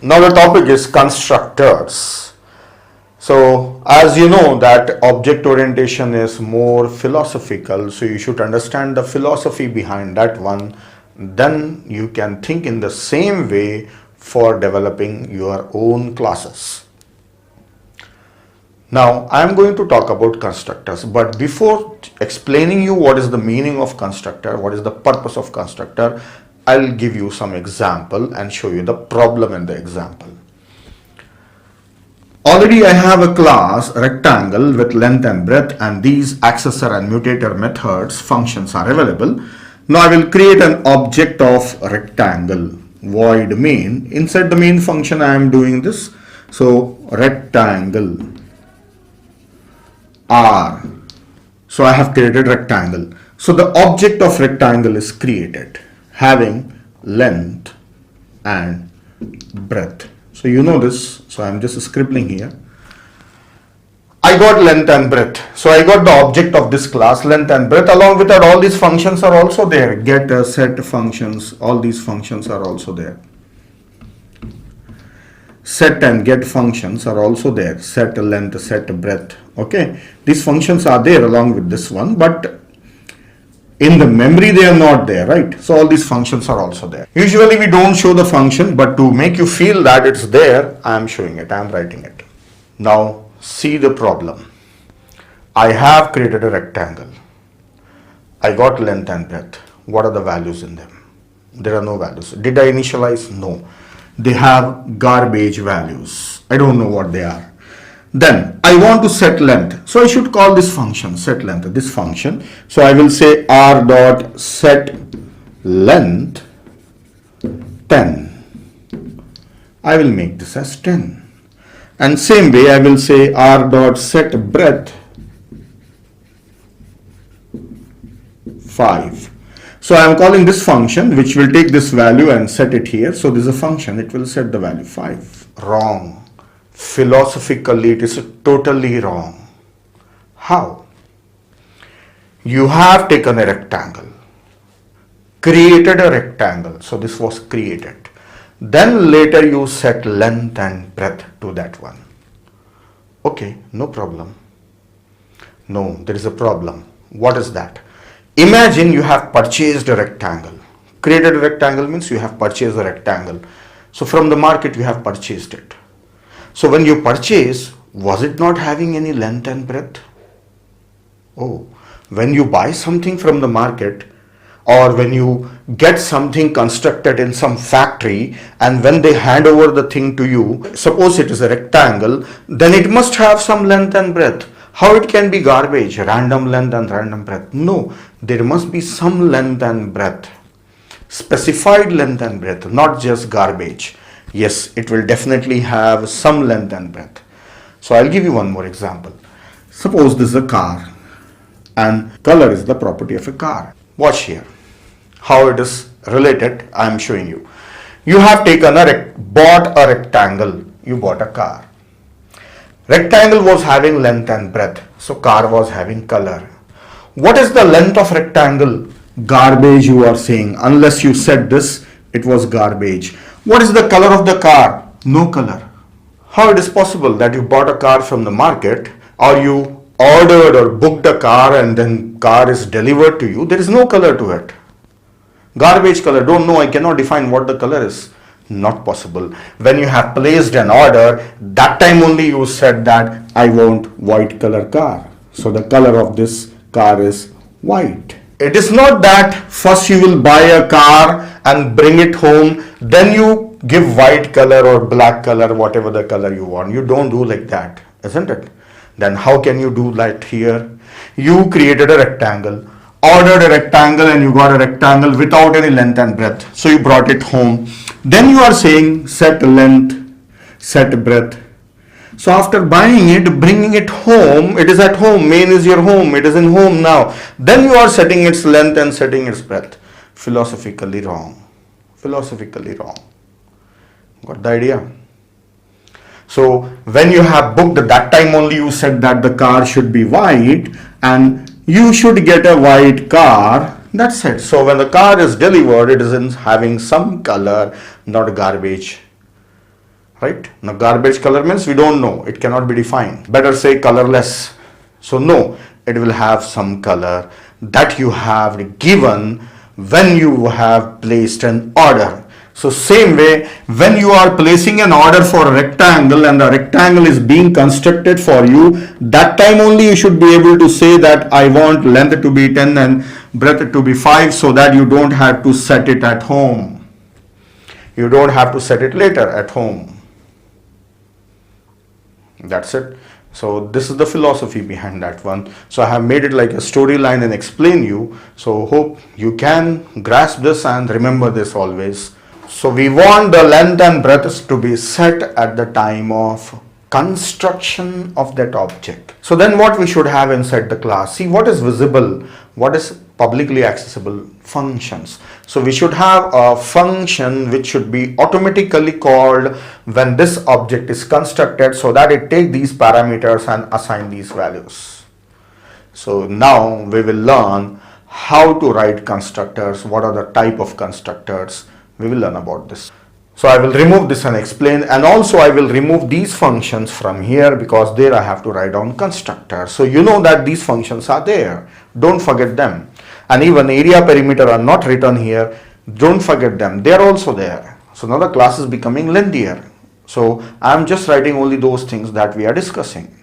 Now the topic is constructors. So as you know that object orientation is more philosophical, so you should understand the philosophy behind that one. Then you can think in the same way for developing your own classes. Now I am going to talk about constructors, but before explaining you what is the meaning of constructor, what is the purpose of constructor, I'll give you some example and show you the problem in the example. Already I have a class rectangle with length and breadth, and these accessor and mutator methods functions are available. Now I will create an object of rectangle, void main. Inside the main function I am doing this. So rectangle R. So I have created rectangle. So the object of rectangle is created, having length and breadth. So you know this, so I am just scribbling here. I got length and breadth. So I got the object of this class, length and breadth. Along with that, all these functions are also there. Get, set functions, all these functions are also there. Set and get functions are also there. Set length, set breadth. Okay, these functions are there along with this one, but in the memory they are not there, right? So all these functions are also there. Usually we don't show the function, but to make you feel that it's there, I am showing it, I am writing it. Now see the problem. I have created a rectangle. I got length and breadth. What are the values in them? There are no values. Did I initialize? No. They have garbage values. I don't know what they are. Then I want to set length. So I should call this function set length, this function. So I will say r dot set length 10. I will make this as 10. And same way I will say r dot set breadth 5. So I am calling this function which will take this value and set it here. So this is a function, it will set the value 5. Wrong. Philosophically it is totally wrong. How? You have taken a rectangle, created a rectangle. So this was created. Then later you set length and breadth to that one. Okay, no problem. No, there is a problem. What is that? Imagine you have purchased a rectangle. Created a rectangle means you have purchased a rectangle. So from the market you have purchased it. So when you purchase, was it not having any length and breadth? Oh, when you buy something from the market, or when you get something constructed in some factory, and when they hand over the thing to you, suppose it is a rectangle, then it must have some length and breadth. How it can be garbage, random length and random breadth? No, there must be some length and breadth, specified length and breadth, not just garbage. Yes, it will definitely have some length and breadth. So I'll give you one more example. Suppose this is a car and color is the property of a car. Watch here how it is related. I am showing you. You have taken bought a rectangle. You bought a car. Rectangle was having length and breadth. So car was having color. What is the length of rectangle? Garbage, you are saying. Unless you said this, it was garbage. What is the color of the car? No color. How it is possible that you bought a car from the market, or you ordered or booked a car and then car is delivered to you? There is no color to it. Garbage color. Don't know. I cannot define what the color is. Not possible. When you have placed an order, that time only you said that I want white color car. So the color of this car is white. It is not that first you will buy a car and bring it home, then you give white color or black color, whatever the color you want. You don't do like that, isn't it? Then how can you do that here? You created a rectangle, ordered a rectangle, and you got a rectangle without any length and breadth. So you brought it home. Then you are saying set length, set breadth. So after buying it, bringing it home, it is at home, main is your home, it is in home now. Then you are setting its length and setting its breadth. Philosophically wrong. Philosophically wrong. Got the idea? So when you have booked, that time only you said that the car should be white and you should get a white car. That's it. So when the car is delivered, it is having some color, not garbage. right? Now garbage color means we don't know, it cannot be defined. Better say colorless. So no, it will have some color that you have given when you have placed an order. So same way, when you are placing an order for a rectangle and the rectangle is being constructed for you, that time only you should be able to say that I want length to be 10 and breadth to be 5, so that you don't have to set it at home. You don't have to set it later at home. That's it. So this is the philosophy behind that one. So I have made it like a storyline and explain you. So hope you can grasp this and remember this always. So we want the length and breadth to be set at the time of construction of that object. So then what we should have inside the class? See what is visible, what is publicly accessible? Functions. So we should have a function which should be automatically called when this object is constructed, so that it take these parameters and assign these values. So now we will learn how to write constructors, what are the type of constructors. We will learn about this. So I will remove this and explain, and also I will remove these functions from here because there I have to write down constructor. So you know that these functions are there, don't forget them. And even area perimeter are not written here, don't forget them, they are also there. So now the class is becoming lengthier. So I am just writing only those things that we are discussing.